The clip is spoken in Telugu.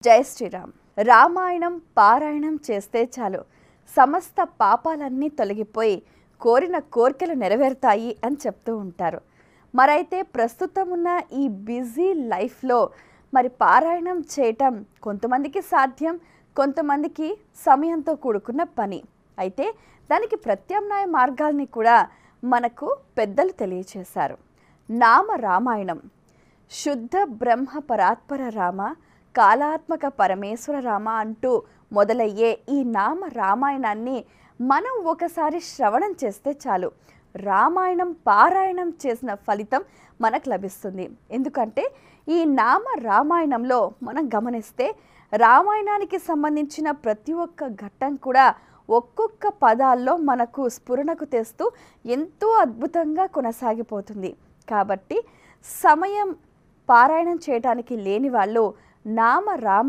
జై శ్రీరామ్. రామాయణం పారాయణం చేస్తే చాలు సమస్త పాపాలన్నీ తొలగిపోయి కోరిన కోర్కెలు నెరవేరుతాయి అని చెప్తూ ఉంటారు. మరైతే ప్రస్తుతం ఉన్న ఈ బిజీ లైఫ్లో పారాయణం చేయటం కొంతమందికి సాధ్యం, కొంతమందికి సమయంతో కూడుకున్న పని. అయితే దానికి ప్రత్యామ్నాయ మార్గాల్ని కూడా మనకు పెద్దలు తెలియచేశారు. నామ రామాయణం, శుద్ధ బ్రహ్మ పరాత్పర రామ, కాలాత్మక పరమేశ్వర రామ అంటూ మొదలయ్యే ఈ నామ రామాయణాన్ని మనం ఒకసారి శ్రవణం చేస్తే చాలు రామాయణం పారాయణం చేసిన ఫలితం మనకు లభిస్తుంది. ఎందుకంటే ఈ నామ రామాయణంలో మనం గమనిస్తే రామాయణానికి సంబంధించిన ప్రతి ఒక్క ఘట్టం కూడా ఒక్కొక్క పదాల్లో మనకు స్ఫురణకు తెస్తూ ఎంతో అద్భుతంగా కొనసాగిపోతుంది. కాబట్టి సమయం పారాయణం చేయడానికి లేని వాళ్ళు నామ రామ